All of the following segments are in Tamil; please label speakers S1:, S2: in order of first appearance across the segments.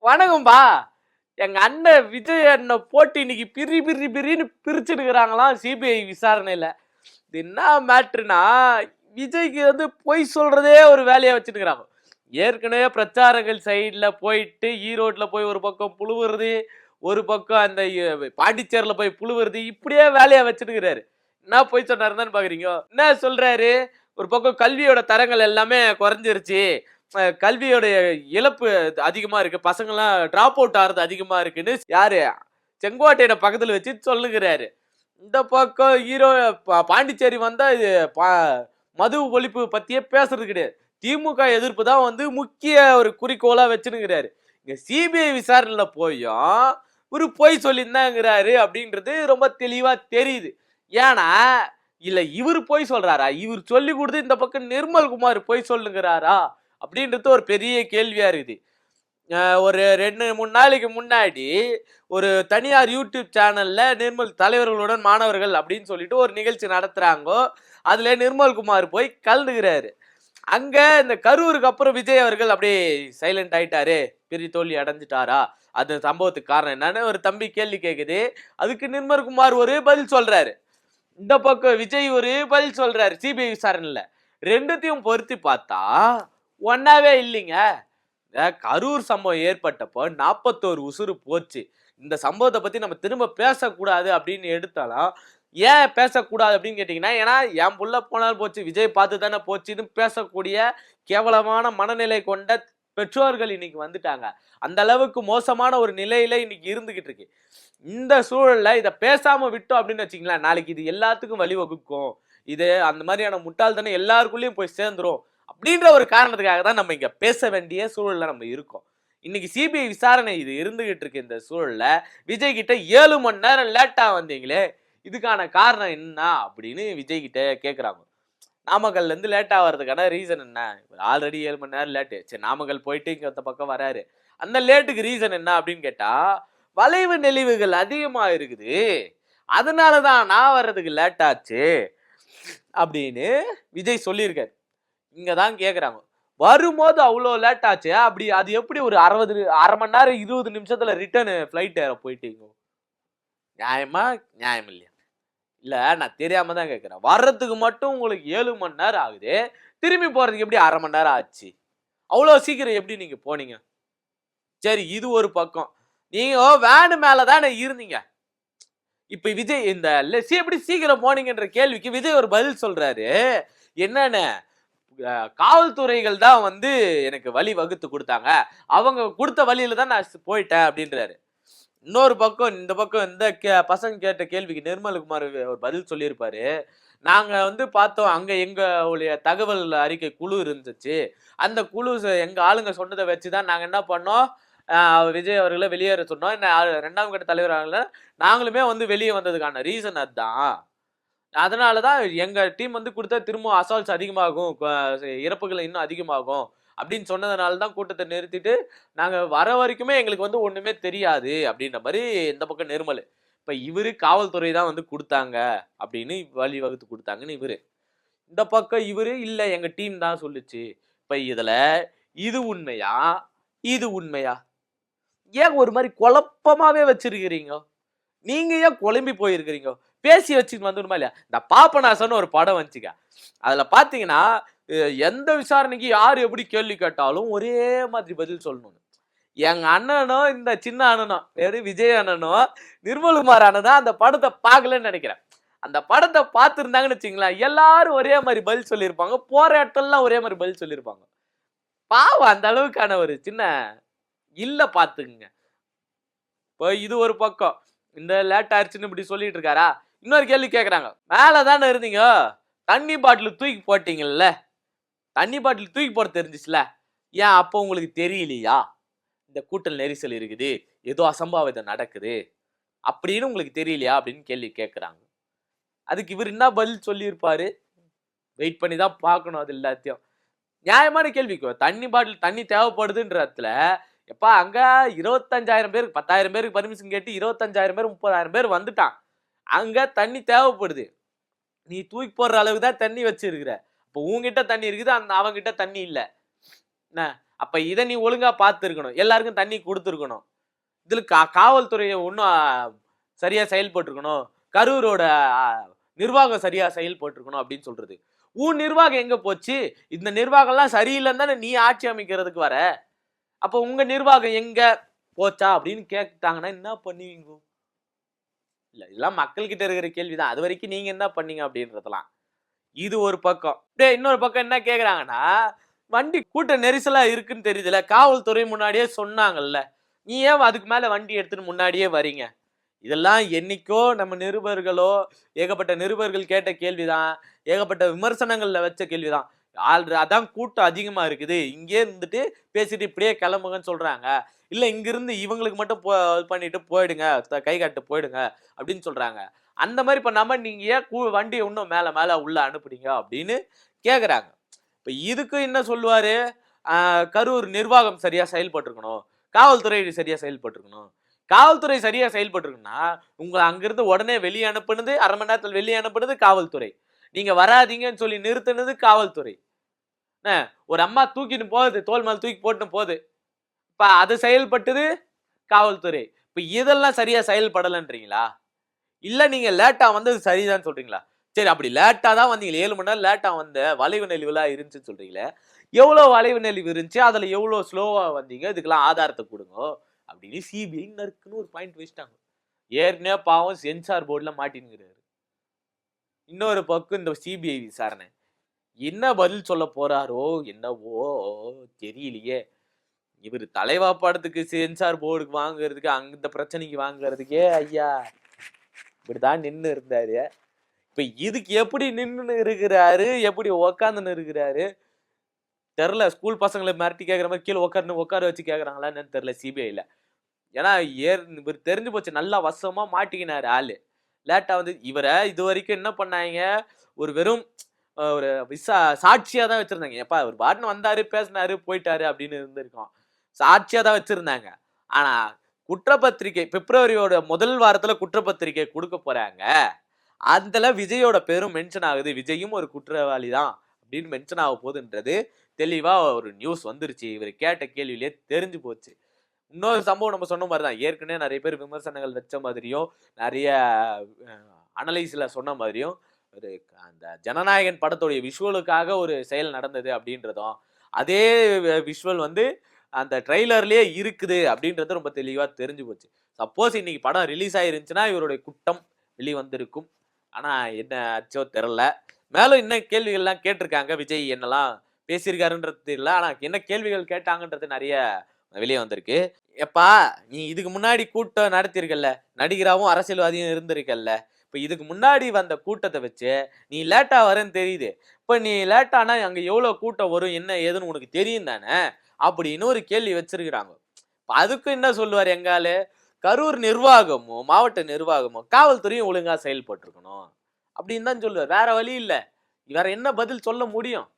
S1: வணக்கம்பா. எங்க அண்ணன் விஜய் அண்ணன் போட்டு இன்னைக்கு பிரின்னு பிரிச்சுடுக்குறாங்களாம் சிபிஐ விசாரணையில. இது என்ன மேட்ருனா, விஜய்க்கு வந்து பொய் சொல்றதே ஒரு வேலையா வச்சுட்டுருக்காங்க. ஏற்கனவே பிரச்சாரங்கள் சைடுல போயிட்டு ஈரோட்ல போய் ஒரு பக்கம் புழுவுறது, ஒரு பக்கம் அந்த பாண்டிச்சேரில போய் புழுவுறது, இப்படியே வேலையா வச்சுட்டுருக்காரு. என்ன பொய் சொன்னாருன்னு பாக்குறீங்க? என்ன சொல்றாரு? ஒரு பக்கம் கல்வியோட தரங்கள் எல்லாமே குறைஞ்சிருச்சு. கல்வியோடைய இழப்பு அதிகமா இருக்கு. பசங்கலாம் டிராப் அவுட் ஆறது அதிகமா இருக்குன்னு யாரு? செங்கோட்டையன பக்கத்துல வச்சு சொல்லுகிறாரு. இந்த பக்கம் பாண்டிச்சேரி வந்தா இது மது ஒழிப்பு பத்தியே பேசுறது கிடையாது. திமுக எதிர்ப்பு தான் வந்து முக்கிய ஒரு குறிக்கோளா வச்சுனுங்கிறாரு. இங்க சிபிஐ விசாரணையில போயும் ஒரு பொய் சொல்லியிருந்தாங்கிறாரு அப்படின்றது ரொம்ப தெளிவா தெரியுது. ஏன்னா, இல்ல இவரு பொய் சொல்றாரா? இவர் சொல்லி கொடுத்து இந்த பக்கம் நிர்மல்குமார் பொய் சொல்லுகிறாரா? அப்படின்றது ஒரு பெரிய கேள்வியா இருக்குது. ஒரு 2, 3 நாளைக்கு முன்னாடி ஒரு தனியார் யூடியூப் சேனல்ல நிர்மல் தலைவர்களுடன் மாணவர்கள் அப்படின்னு சொல்லிட்டு ஒரு நிகழ்ச்சி நடத்துறாங்கோ. அதுல நிர்மல்குமார் போய் கலந்துக்கிறாரு. அங்க இந்த கரூருக்கு அப்புறம் விஜய் அவர்கள் அப்படியே சைலண்ட் ஆயிட்டாரு. பெரிய தோல்வி அடைஞ்சிட்டாரா? அந்த சம்பவத்துக்கு காரணம் என்னன்னு ஒரு தம்பி கேள்வி கேக்குது. அதுக்கு நிர்மல்குமார் ஒரு பதில் சொல்றாரு. இந்த பக்கம் விஜய் ஒரு பதில் சொல்றாரு சிபிஐ விசாரணையில. ரெண்டுத்தையும் பொருத்தி பார்த்தா ஒன்னாவே இல்லைங்க. கரூர் சம்பவம் ஏற்பட்டப்போ 41 உசுறு போச்சு. இந்த சம்பவத்தை பத்தி நம்ம திரும்ப பேசக்கூடாது அப்படின்னு எடுத்தாலும், ஏன் பேசக்கூடாது அப்படின்னு கேட்டீங்கன்னா, ஏன்னா என் புள்ள போனாலும் போச்சு, விஜய் பார்த்து தானே போச்சுன்னு பேசக்கூடிய கேவலமான மனநிலை கொண்ட பெற்றோர்கள் இன்னைக்கு வந்துட்டாங்க. அந்த அளவுக்கு மோசமான ஒரு நிலையில இன்னைக்கு இருந்துகிட்டு இருக்கு. இந்த சூழல்ல இதை பேசாம விட்டோம் அப்படின்னு வச்சுங்களேன், நாளைக்கு இது எல்லாத்துக்கும் வழிவகுக்கும். இது அந்த மாதிரியான முட்டாள்தனம் எல்லாருக்குள்ளேயும் போய் சேர்ந்துரும் அப்படின்ற ஒரு காரணத்துக்காக தான் நம்ம இங்க பேச வேண்டிய சூழல்ல நம்ம இருக்கோம். இன்னைக்கு சிபிஐ விசாரணை இது இருந்துகிட்டு இருக்கு. இந்த சூழல்ல விஜய் கிட்ட 7 மணி நேரம் லேட்டா வந்தீங்களே, இதுக்கான காரணம் என்ன அப்படின்னு விஜய் கிட்ட கேக்குறாங்க. நாமக்கல்ல இருந்து லேட்டா வர்றதுக்கான ரீசன் என்ன? ஆல்ரெடி 7 மணி நேரம் லேட்டு. சரி, நாமக்கல் போயிட்டு இங்க அந்த பக்கம் வராரு. அந்த லேட்டுக்கு ரீசன் என்ன அப்படின்னு கேட்டா, வளைவு நெளிவுகள் அதிகமா இருக்குது, அதனாலதான் நான் வர்றதுக்கு லேட் ஆச்சு அப்படின்னு விஜய் சொல்லியிருக்காரு. இங்கதான் கேக்குறாங்க, வரும்போது அவ்வளவு லேட் ஆச்சு, அப்படி அது எப்படி ஒரு 1/2 மணி நேரம் 20 நிமிஷத்துல ரிட்டர்ன் பிளைட் ஏற போயிட்டீங்க? நியாயமா? நியாயம் இல்லையா? இல்ல, நான் தெரியாம தான் கேக்குறேன். வர்றதுக்கு மட்டும் உங்களுக்கு 7 மணி நேரம் ஆகுது, திரும்பி போறதுக்கு எப்படி 1/2 மணி நேரம் ஆச்சு? அவ்வளவு சீக்கிரம் எப்படி நீங்க போனீங்க? சரி, இது ஒரு பக்கம். நீங்க வேன் மேலதானே இருந்தீங்க. இப்ப விஜய் இந்த எப்படி சீக்கிரம் போனீங்கன்ற கேள்விக்கு விஜய் ஒரு பதில் சொல்றாரு. என்னன்னு, காவல்துறைகள் தான் வந்து எனக்கு வழி வகுத்து கொடுத்தாங்க, அவங்க கொடுத்த வழியில தான் நான் போயிட்டேன் அப்படின்றாரு. இன்னொரு பக்கம், இந்த பக்கம் இந்த பசங்க கேட்ட கேள்விக்கு நிர்மல்குமார் ஒரு பதில் சொல்லியிருப்பாரு. நாங்க வந்து பார்த்தோம், அங்க எங்களுடைய தகவல் அறிக்கை குழு இருந்துச்சு. அந்த குழு எங்க ஆளுங்க சொன்னதை வச்சுதான் நாங்க என்ன பண்ணோம், விஜய் அவர்களை வெளியேற சொன்னோம். 2ஆம் கட்ட தலைவர் நாங்களுமே வந்து வெளியே வந்ததுக்கான ரீசன் அதுதான். அதனாலதான் எங்க டீம் வந்து கொடுத்தா திரும்ப அசால்ட்ஸ் அதிகமாகும், இறப்புகள் இன்னும் அதிகமாகும் அப்படின்னு சொன்னதுனால தான் கூட்டத்தை நிறுத்திட்டு நாங்க வர வரைக்குமே எங்களுக்கு வந்து ஒண்ணுமே தெரியாது அப்படின்ற மாதிரி இந்த பக்கம் நிர்மல். இப்ப இவரு காவல்துறை தான் வந்து கொடுத்தாங்க அப்படின்னு வழி வகுத்து கொடுத்தாங்கன்னு இவரு. இந்த பக்கம் இவரு இல்ல எங்க டீம் தான் சொல்லுச்சு. இப்ப இதுல இது உண்மையா, இது உண்மையா? ஏன் ஒரு மாதிரி குழப்பமாவே வச்சிருக்கிறீங்க? நீங்க ஏன் குழம்பி போயிருக்கிறீங்க? பேசி வச்சுட்டு வந்துடுமா இல்லையா? இந்த பாபநாசம்னு ஒரு படம் வந்துச்சுங்க. அதுல பாத்தீங்கன்னா, எந்த விசாரணைக்கு யார் எப்படி கேள்வி கேட்டாலும் ஒரே மாதிரி பதில் சொல்லணும். எங்க அண்ணனும் இந்த சின்ன அண்ணனும், விஜய் அண்ணனும் நிர்மல்குமார் அண்ணன் அந்த படத்தை பார்க்கலன்னு நினைக்கிறேன். அந்த படத்தை பார்த்திருந்தாங்கன்னு வச்சுங்களேன், எல்லாரும் ஒரே மாதிரி பதில் சொல்லியிருப்பாங்க. போற இடத்துலலாம் ஒரே மாதிரி பதில் சொல்லியிருப்பாங்க. பாவம், அந்த அளவுக்கான ஒரு சின்ன இல்ல பாத்துக்குங்க. இப்போ இது ஒரு பக்கம். இந்த லேட் ஆயிடுச்சுன்னு இப்படி சொல்லிட்டு இருக்காரா? இன்னொரு கேள்வி கேக்குறாங்க. மேல தானே இருந்தீங்க, தண்ணி பாட்டில் தூக்கி போட்டீங்கல்ல, தண்ணி பாட்டில் தூக்கி போட தெரிஞ்சிச்சுல, ஏன் அப்போ உங்களுக்கு தெரியலையா இந்த கூட்டல் நெரிசல் இருக்குது, ஏதோ அசம்பாவிதம் நடக்குது அப்படின்னு உங்களுக்கு தெரியலையா அப்படின்னு கேள்வி கேட்கிறாங்க. அதுக்கு இவர் என்ன பதில் சொல்லியிருப்பாரு? வெயிட் பண்ணி தான் பார்க்கணும் அது எல்லாத்தையும். நியாயமான கேள்விக்கு, தண்ணி பாட்டில் தண்ணி தேவைப்படுதுன்ற இடத்துல எப்பா அங்க 25,000 பேருக்கு 10,000 பேருக்கு பர்மிஷன் கேட்டு 25,000 பேர் 30,000 பேர் வந்துட்டான். அங்க தண்ணி தேவைப்படுது. நீ தூக்கி போடுற அளவுக்கு தான் தண்ணி வச்சிருக்கிற. இப்போ உன்கிட்ட தண்ணி இருக்குது, அந்த அவங்கிட்ட தண்ணி இல்ல. என்ன அப்ப இதை நீ ஒழுங்கா பார்த்துருக்கணும், எல்லாருக்கும் தண்ணி கொடுத்துருக்கணும். இதுல காவல்துறையை ஒன்றும் சரியா செயல்பட்டுருக்கணும், கரூரோட நிர்வாகம் சரியா செயல்பட்டுருக்கணும் அப்படின்னு சொல்றது. உன் நிர்வாகம் எங்க போச்சு? இந்த நிர்வாகம்லாம் சரியில்லைன்னு தானே நீ ஆட்சி அமைக்கிறதுக்கு வர. அப்ப உங்க நிர்வாகம் எங்க போச்சா அப்படின்னு கேட்டாங்கன்னா என்ன பண்ணுவீங்க? இல்ல இதெல்லாம் மக்கள் கிட்ட இருக்கிற கேள்விதான். அது வரைக்கும் நீங்க என்ன பண்ணீங்க அப்படின்றதெல்லாம் இது ஒரு பக்கம். இன்னொரு பக்கம் என்ன கேக்குறாங்கன்னா, வண்டி கூட்ட நெரிசலா இருக்குன்னு தெரியுதுல, காவல்துறை முன்னாடியே சொன்னாங்கல்ல, நீ ஏன் அதுக்கு மேல வண்டி எடுத்துட்டு முன்னாடியே வரீங்க? இதெல்லாம் என்னைக்கோ நம்ம நிருபர்களோ ஏகப்பட்ட நிருபர்கள் கேட்ட கேள்விதான், ஏகப்பட்ட விமர்சனங்கள்ல வச்ச கேள்விதான். அதான் கூட்டம் அதிகமா இருக்குது, இங்கே இருந்துட்டு பேசிட்டு இப்படியே கிளம்புங்கன்னு சொல்றாங்க. இல்ல இங்கிருந்து இவங்களுக்கு மட்டும் பண்ணிட்டு போயிடுங்க, கை காட்டு போயிடுங்க அப்படின்னு சொல்றாங்க. அந்த மாதிரி பண்ணாம நீங்க ஏன் வண்டியை இன்னும் மேல மேல உள்ள அனுப்புறீங்க அப்படின்னு கேக்குறாங்க. இப்ப இதுக்கு என்ன சொல்லுவாரு? கரூர் நிர்வாகம் சரியா செயல்பட்டிருக்கணும், காவல்துறை சரியா செயல்பட்டிருக்கணும். காவல்துறை சரியா செயல்பட்டிருக்குன்னா உங்களை அங்கிருந்து உடனே வெளியே அனுப்புனது, 1/2 மணி நேரத்தில் வெளியே அனுப்புனது காவல்துறை. நீங்க வராதீங்கன்னு சொல்லி நிறுத்தினது காவல்துறை. ஒரு அம்மா தூக்கிட்டு போகுது, தோல் மேல தூக்கி போட்டு போகுது, இப்ப அது செயல்பட்டது காவல்துறை. இப்ப இதெல்லாம் சரியா செயல்படலன்றீங்களா? இல்ல நீங்க லேட்டா வந்தது சரிதான் சொல்றீங்களா? சரி, அப்படி லேட்டா தான் வந்தீங்க, 7 மணி நேரம் லேட்டா வந்த வளைவு நெளிவுலாம் இருந்துச்சுன்னு சொல்றீங்களே, எவ்வளவு வளைவு நெளிவு இருந்துச்சு, அதுல எவ்வளவு ஸ்லோவா வந்தீங்க, இதுக்கெல்லாம் ஆதாரத்தை கொடுங்க அப்படின்னு சிபிஐ நறுக்குன்னு ஒரு பாயிண்ட் வச்சுட்டாங்க. ஏற்கனவே பாவம் சென்சார் போர்டுல மாட்டின்னுங்கிறாரு. இன்னொரு பக்கம் இந்த சிபிஐ விசாரணை என்ன பதில் சொல்ல போறாரோ என்னவோ தெரியலையே. இவர் தலைவா படத்துக்கு சென்சார் போர்டுக்கு வாங்குறதுக்கு, அந்த பிரச்சனைக்கு வாங்குறதுக்கே ஐயா இப்படிதான் நின்று இருந்தாரு. இப்ப இதுக்கு எப்படி நின்று இருக்கிறாரு, எப்படி உக்காந்துன்னு இருக்கிறாரு தெரியல. ஸ்கூல் பசங்களை மிரட்டி கேட்கற மாதிரி கீழே உட்கார வச்சு கேட்கறாங்களான்னு தெரியல சிபிஐல. ஏன்னா இவர் தெரிஞ்சு போச்சு, நல்லா வசமா மாட்டிக்கினாரு ஆளு. லேட்டா வந்து இவரை இது வரைக்கும் என்ன பண்ணாங்க, ஒரு வெறும் ஒரு சாட்சியா தான் வச்சிருந்தாங்க. எப்பா அவர் பாட்டுன்னு வந்தாரு, பேசினாரு, போயிட்டாரு அப்படின்னு இருந்திருக்கோம். சாட்சியா தான் வச்சிருந்தாங்க. ஆனா குற்றப்பத்திரிகை பிப்ரவரியோட முதல் வாரத்துல குற்றப்பத்திரிகை கொடுக்க போறாங்க. அதுல விஜயோட பேரும் மென்ஷன் ஆகுது, விஜயும் ஒரு குற்றவாளி தான் அப்படின்னு மென்ஷன் ஆக போகுதுன்றது தெளிவா ஒரு நியூஸ் வந்துருச்சு. இவர் கேட்ட கேள்வியிலே தெரிஞ்சு போச்சு. இன்னொரு சம்பவம் நம்ம சொன்ன மாதிரிதான், ஏற்கனவே நிறைய பேர் விமர்சனங்கள் வச்ச மாதிரியும், நிறைய அனலைஸ்ல சொன்ன மாதிரியும், ஒரு அந்த ஜனநாயகன் படத்துடைய விஷுவலுக்காக ஒரு செயல் நடந்தது அப்படின்றதும், அதே விஷுவல் வந்து அந்த ட்ரெய்லர்லயே இருக்குது அப்படின்றது ரொம்ப தெளிவா தெரிஞ்சு போச்சு. சப்போஸ் இன்னைக்கு படம் ரிலீஸ் ஆயிருந்துச்சுன்னா இவருடைய குற்றம் வெளிவந்திருக்கும். ஆனா என்ன ஆச்சோ தெரியல. மேலும் என்ன கேள்விகள்லாம் கேட்டிருக்காங்க, விஜய் என்னெல்லாம் பேசியிருக்காருன்றது தெரியல. ஆனா என்ன கேள்விகள் கேட்டாங்கன்றது நிறைய வெளியே வந்திருக்கு. எப்பா நீ இதுக்கு முன்னாடி கூட்டம் நடத்திருக்கல்ல, நடிகராவும் அரசியல்வாதியும் இருந்திருக்கல்ல, இப்ப இதுக்கு முன்னாடி வந்த கூட்டத்தை வச்சு நீ லேட்டா வரேன்னு தெரியுது, இப்ப நீ லேட்டானா அங்க எவ்வளவு கூட்டம் வரும் என்ன ஏதுன்னு உனக்கு தெரியும் தானே அப்படின்னு ஒரு கேள்வி வச்சிருக்கிறாங்க. அதுக்கு என்ன சொல்லுவார் எங்காலு, கரூர் நிர்வாகமும் மாவட்ட நிர்வாகமும் காவல்துறையும் ஒழுங்கா செயல்பட்டிருக்கணும் அப்படின்னு தான் சொல்லுவார். வேற வழி இல்ல, வேற என்ன பதில் சொல்ல முடியும்?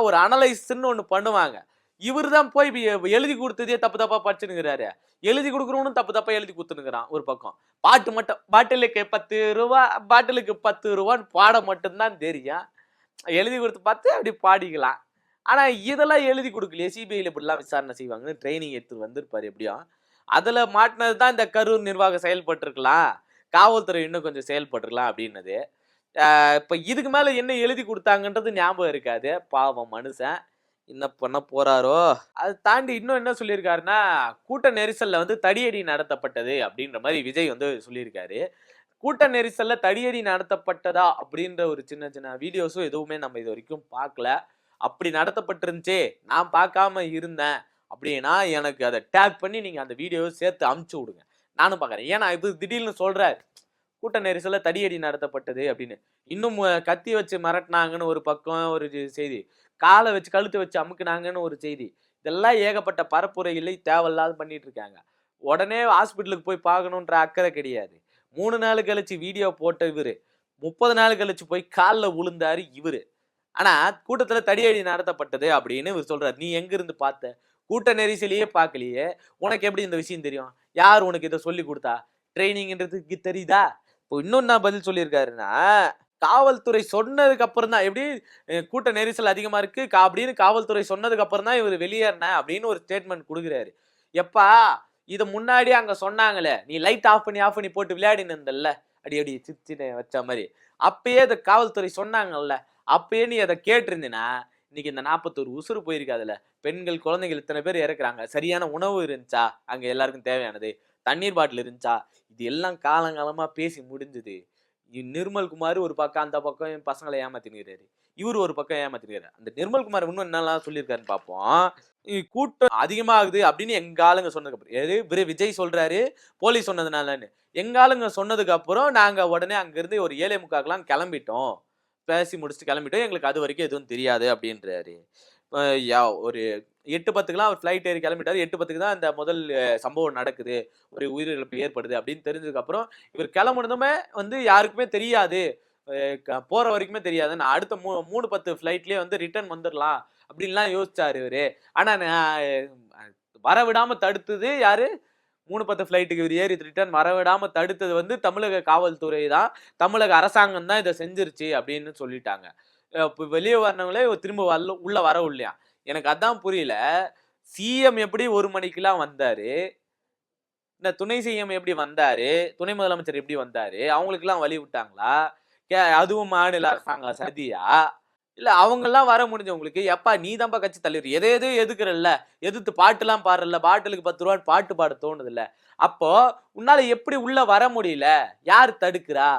S1: ஒரு அனலைஸ்ன்னு ஒண்ணு பண்ணுவாங்க, இவர் தான் போய் எழுதி கொடுத்ததே தப்பு தப்பா படிச்சுனுங்கிறாரு. எழுதி கொடுக்குறவனும் தப்பு தப்பா எழுதி கொடுத்துனுங்கிறான். ஒரு பக்கம் பாட்டு மட்டும், பாட்டிலுக்கு 10 ரூபா, பாட்டிலுக்கு 10 ரூபான்னு பாட மட்டும்தான் தெரியும். எழுதி கொடுத்து பார்த்து அப்படி பாடிக்கலாம். ஆனா இதெல்லாம் எழுதி கொடுக்கலையே. சிபிஐல இப்படிலாம் விசாரணை செய்வாங்கன்னு ட்ரைனிங் எடுத்து வந்திருப்பாரு எப்படியும். அதுல மாட்டினது தான் இந்த கரூர் நிர்வாகம் செயல்பட்டிருக்கலாம், காவல்துறை இன்னும் கொஞ்சம் செயல்பட்டிருக்கலாம் அப்படின்னது. இப்ப இதுக்கு மேல என்ன எழுதி கொடுத்தாங்கன்றது ஞாபகம் இருக்காது. பாவம் மனுஷன் என்ன பண்ண போறாரோ. அதை தாண்டி இன்னும் என்ன சொல்லியிருக்காருன்னா, கூட்ட நெரிசல்ல வந்து தடியடி நடத்தப்பட்டது அப்படின்ற மாதிரி விஜய் வந்து சொல்லியிருக்காரு. கூட்ட நெரிசல்ல தடியடி நடத்தப்பட்டதா அப்படின்ற ஒரு சின்ன சின்ன வீடியோஸும் எதுவுமே நம்ம இது வரைக்கும் பார்க்கல. அப்படி நடத்தப்பட்டிருந்துச்சு, நான் பார்க்காம இருந்தேன் அப்படின்னா எனக்கு அதை டேக் பண்ணி நீங்க அந்த வீடியோவை சேர்த்து அமுச்சு விடுங்க, நானும் பார்க்குறேன். ஏன்னா இது திடீர்னு சொல்றாரு கூட்ட நெரிசல்ல தடியடி நடத்தப்பட்டது அப்படின்னு. இன்னும் கத்தி வச்சு மிரட்டினாங்கன்னு ஒரு பக்கம் ஒரு செய்தி, காலை வச்சு கழுத்தை வச்சு அமுக்குனாங்கன்னு ஒரு செய்தி. இதெல்லாம் ஏகப்பட்ட பரப்புரைகளை தேவையில்லாத பண்ணிட்டு இருக்காங்க. உடனே ஹாஸ்பிட்டலுக்கு போய் பார்க்கணுன்ற அக்கறை கிடையாது. 3 நாள் கழிச்சு வீடியோ போட்ட இவரு, 30 நாள் கழிச்சு போய் காலில் விழுந்தாரு இவரு. ஆனா கூட்டத்துல தடியடி நடத்தப்பட்டது அப்படின்னு இவர் சொல்றாரு. நீ எங்க இருந்து பார்த்த? கூட்ட நெரிசலையே பார்க்கலையே, உனக்கு எப்படி இந்த விஷயம் தெரியும்? யார் உனக்கு இதை சொல்லி கொடுத்தா? ட்ரைனிங்ன்றதுக்கு தெரியுதா? இப்போ இன்னொன்னு நான் பதில் சொல்லியிருக்காருன்னா, காவல்துறை சொன்னதுக்கு அப்புறம் தான் எப்படி கூட்ட நெரிசல் அதிகமா இருக்கு அப்படின்னு காவல்துறை சொன்னதுக்கு அப்புறம் தான் இவர் வெளியேறின அப்படின்னு ஒரு ஸ்டேட்மெண்ட் கொடுக்குறாரு. எப்பா இத முன்னாடி அங்க சொன்னாங்களே, நீ லைட் ஆஃப் பண்ணி போட்டு விளையாடின்னு இருந்தல்ல, அடி அடி சிரிச்சின்னு வச்ச மாதிரி அப்பயே இந்த காவல்துறை சொன்னாங்கல்ல, அப்பயே நீ அதை கேட்டிருந்தீனா இன்னைக்கு இந்த 41 உசுறு போயிருக்காதுல. பெண்கள் குழந்தைகள் இத்தனை பேர் இறக்குறாங்க. சரியான உணவு இருந்துச்சா அங்க எல்லாருக்கும் தேவையானது, தண்ணீர் பாட்டில் இருந்துச்சா, இது எல்லாம் காலங்காலமா பேசி முடிஞ்சது. நிர்மல்குமார் ஒரு பக்கம் அந்த பக்கம் பசங்களை ஏமாத்தினுக்கிறாரு, இவரு ஒரு பக்கம் ஏமாத்திருக்காரு. அந்த நிர்மல்குமார் இன்னும் என்னெல்லாம் சொல்லியிருக்காருன்னு பார்ப்போம். கூட்டம் அதிகமாகுது அப்படின்னு எங்க ஆளுங்க சொன்னதுக்கு அப்புறம் எது விஜய் சொல்றாரு போலீஸ் சொன்னதுனாலன்னு எங்க ஆளுங்க சொன்னதுக்கு அப்புறம் நாங்க உடனே அங்க இருந்து ஒரு 7:45 கிளம்பிட்டோம். பேசி முடிச்சுட்டு கிளம்பிட்டோம். எங்களுக்கு அது வரைக்கும் எதுவும் தெரியாது அப்படின்றாரு. ஒரு 8:10 அவர் ஃபிளைட் ஏறி கிளம்பிட்டாரு. 8:10 தான் இந்த முதல் சம்பவம் நடக்குது. ஒரு உயிரிழப்பு ஏற்படுது அப்படின்னு தெரிஞ்சதுக்கு அப்புறம் இவர் கிளம்புனதுமே யாருக்குமே தெரியாது. போற வரைக்குமே தெரியாது. நான் அடுத்த 3:10 ஃபிளைட்லயே ரிட்டர்ன் வந்துடலாம் அப்படின்லாம் யோசிச்சாரு இவரு. ஆனா வர விடாம தடுத்தது யாரு? 3:10 ஃபிளைட்டுக்கு இவர் ஏறி ரிட்டர்ன் வரவிடாம தடுத்தது தமிழக காவல்துறை தான், தமிழக அரசாங்கம் தான் இதை செஞ்சிருச்சு அப்படின்னு சொல்லிட்டாங்க. வெளியே வரவங்களே திரும்ப உள்ள வரவில்லையா? எனக்கு அதான் புரியல. சிஎம் எப்படி 1 மணிக்கெல்லாம் வந்தாரு, இந்த துணை சிஎம் எப்படி வந்தாரு, துணை முதலமைச்சர் எப்படி வந்தாரு, அவங்களுக்கு எல்லாம் வழி விட்டாங்களா? அதுவும் மாநில அரசாங்கம் சதியா? இல்ல அவங்க எல்லாம் வர முடிஞ்சவங்களுக்கு எப்பா நீ தான்ப்பா கட்சி தலைவர், எதோ எதுக்குறல்ல, எதிர்த்து பாட்டு எல்லாம் பாடுறல, பாட்டிலுக்கு 10 ரூபான்னு பாட்டு பாட தோணுது இல்ல, அப்போ உன்னால எப்படி உள்ள வர முடியல? யார் தடுக்கிறா?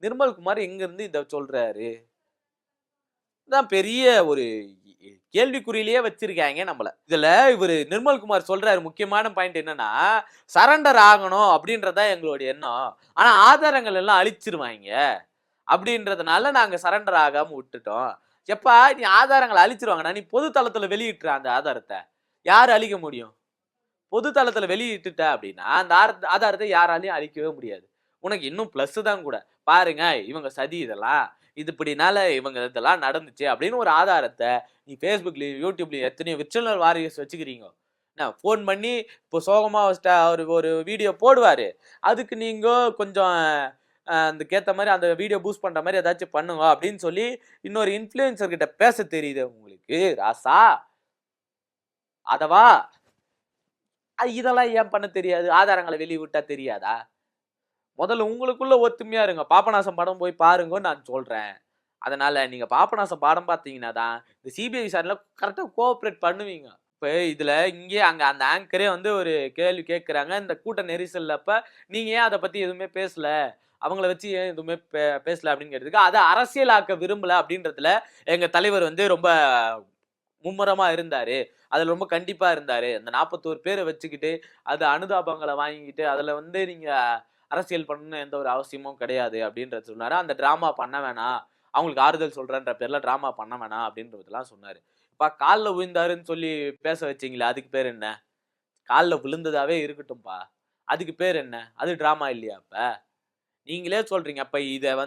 S1: நிர்மல்குமார் எங்க இருந்து இத சொல்றாரு? தான் பெரிய ஒரு கேள்விக்குறியிலேயே வச்சிருக்காங்க நம்மள. இதுல இவரு நிர்மல்குமார் சொல்றாரு முக்கியமான பாயிண்ட் என்னன்னா, சரண்டர் ஆகணும் அப்படின்றதான் எங்களுடைய எண்ணம். ஆனா ஆதாரங்கள் எல்லாம் அழிச்சிருவாங்க அப்படின்றதுனால நாங்க சரண்டர் ஆகாம விட்டுட்டோம். எப்பா நீ ஆதாரங்களை அழிச்சிருவாங்கண்ணா, நீ பொது தளத்துல வெளியிட்டுற அந்த ஆதாரத்தை யாரு அழிக்க முடியும்? பொது தளத்துல வெளியிட்டுட்ட அப்படின்னா அந்த ஆதாரத்தை யாராலையும் அழிக்கவே முடியாது. உனக்கு இன்னும் பிளஸ் தான் கூட. பாருங்க இவங்க சதி, இதெல்லாம் இது இப்படினால இவங்க இதெல்லாம் நடந்துச்சு அப்படின்னு ஒரு ஆதாரத்தை நீ ஃபேஸ்புக்லயும் யூடியூப்லயும் எத்தனையோ விர்ச்சுவல் வாரியர்ஸ் வச்சுக்கிறீங்க. ஃபோன் பண்ணி இப்போ சோகமா ஒரு வீடியோ போடுவாரு, அதுக்கு நீங்க கொஞ்சம் அதுக்கேற்ற மாதிரி அந்த வீடியோ பூஸ்ட் பண்ற மாதிரி ஏதாச்சும் பண்ணுங்க அப்படின்னு சொல்லி இன்னொரு இன்ஃப்ளூயன்சர் கிட்ட பேச தெரியுது உங்களுக்கு ராசா? அதவா இதெல்லாம் ஏன் பண்ண தெரியாது? ஆதாரங்களை வெளியிட்டா தெரியாதா? முதல்ல உங்களுக்குள்ள ஒத்துமையா இருங்க. பாபநாசம் படம் போய் பாருங்கன்னு நான் சொல்றேன். அதனால நீங்க பாபநாசம் படம் பார்த்தீங்கன்னா தான் இந்த சிபிஐ விசாரணையில கரெக்டா கோஆபரேட் பண்ணுவீங்க. இப்ப இதுல இங்கே அங்க அந்த ஆங்கரே ஒரு கேள்வி கேட்கிறாங்க, இந்த கூட்ட நெரிசல்ல அப்ப நீங்க ஏன் அதை பத்தி எதுவுமே பேசல, அவங்கள வச்சு ஏன் எதுவுமே பேசல அப்படின்னு கேட்டதுக்கு அதை அரசியலாக்க விரும்பல அப்படின்றதுல எங்க தலைவர் ரொம்ப மும்முரமா இருந்தாரு. அதுல ரொம்ப கண்டிப்பா இருந்தாரு. அந்த 41 பேரை வச்சுக்கிட்டு அது அனுதாபங்களை வாங்கிக்கிட்டு அதுல நீங்க அரசியல் பண்ணணும் எந்த ஒரு அவசியமும் கிடையாது அப்படின்றத சொன்னாரு. அந்த டிராமா பண்ண வேணாம், அவங்களுக்கு ஆறுதல் சொல்றேன்ற பேர்ல டிராமா பண்ண வேணாம் அப்படின்றதெல்லாம் சொன்னாரு. இப்ப காலில் விழுந்தாருன்னு சொல்லி பேச வச்சீங்களா, அதுக்கு பேர் என்ன? காலில் விழுந்ததாவே இருக்கட்டும்பா, அதுக்கு பேர் என்ன? அது டிராமா இல்லையா? அப்ப நீங்களே சொல்றீங்க. அப்ப இத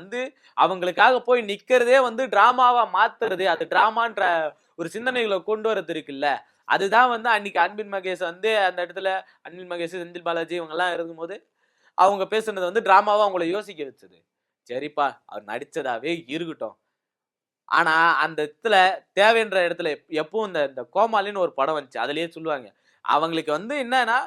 S1: அவங்களுக்காக போய் நிக்கிறதே டிராமாவா மாத்துறது, அது டிராமான்ற ஒரு சிந்தனைகளை கொண்டு வரது இருக்குல்ல, அதுதான் அன்னைக்கு அன்பில் மகேஷ் அந்த இடத்துல அன்பில் மகேஷ், செந்தில் பாலாஜி இவங்க எல்லாம் இருக்கும்போது அவங்க பேசுனது டிராமாவா அவங்கள யோசிக்க வச்சது. சரிப்பா அவர் நடிச்சதாவே இருக்கட்டும். ஆனா அந்த இடத்துல தேவைன்ற இடத்துல எப்பவும் இந்த கோமாளின்னு ஒரு படம் வந்துச்சு, அதுலயே சொல்லுவாங்க அவங்களுக்கு என்னன்னா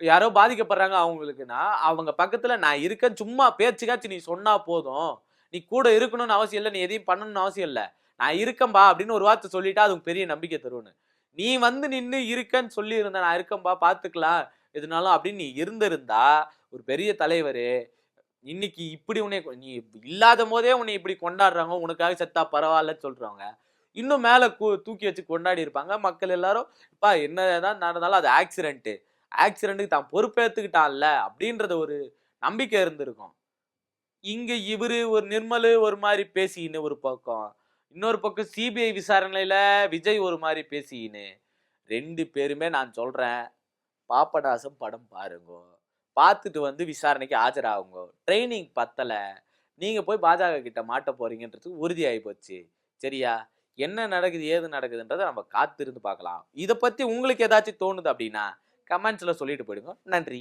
S1: யாரோ பாதிக்கப்படுறாங்க அவங்களுக்குன்னா அவங்க பக்கத்துல நான் இருக்கேன், சும்மா பேச்சுக்காச்சு நீ சொன்னா போதும், நீ கூட இருக்கணும்னு அவசியம் இல்லை, நீ எதையும் பண்ணணும்னு அவசியம் இல்லை, நான் இருக்கேன்பா அப்படின்னு ஒரு வார்த்தை சொல்லிட்டா அதுக்கு பெரிய நம்பிக்கை தருவனு. நீ நின்னு இருக்கேன்னு சொல்லி இருந்த, நான் இருக்கேன்பா பாத்துக்கலாம் எதுனாலும் அப்படின்னு நீ இருந்திருந்தா ஒரு பெரிய தலைவர் இன்னைக்கு இப்படி உன்னை நீ இல்லாத போதே உன்னை இப்படி கொண்டாடுறாங்க, உனக்காக செத்தா பரவாயில்லன்னு சொல்றாங்க, இன்னும் மேல தூக்கி வச்சு கொண்டாடி இருப்பாங்க மக்கள் எல்லாரும். இப்ப என்னதான் நடந்தாலும் அது ஆக்சிடென்ட்டுக்கு தான் பொறுப்பேற்றுக்கிட்டான்ல அப்படின்றத ஒரு நம்பிக்கை இருந்திருக்கும். இங்க இவரு ஒரு நிர்மலு ஒரு மாதிரி பேசின்னு ஒரு பக்கம், இன்னொரு பக்கம் சிபிஐ விசாரணையில விஜய் ஒரு மாதிரி பேசின்னு, 2 பேருமே நான் சொல்றேன் பாபநாசம் படம் பாருங்க, பார்த்துட்டு விசாரணைக்கு ஆஜராகுங்க. ட்ரைனிங் பத்தல, நீங்க போய் பாஜக கிட்ட மாட்ட போறீங்கன்றது உறுதியாகி போச்சு. சரியா? என்ன நடக்குது ஏது நடக்குதுன்றதை நம்ம காத்திருந்து பார்க்கலாம். இதை பத்தி உங்களுக்கு ஏதாச்சும் தோணுது அப்படின்னா கமெண்ட்ஸ்ல சொல்லிட்டு போயிடுங்க. நன்றி.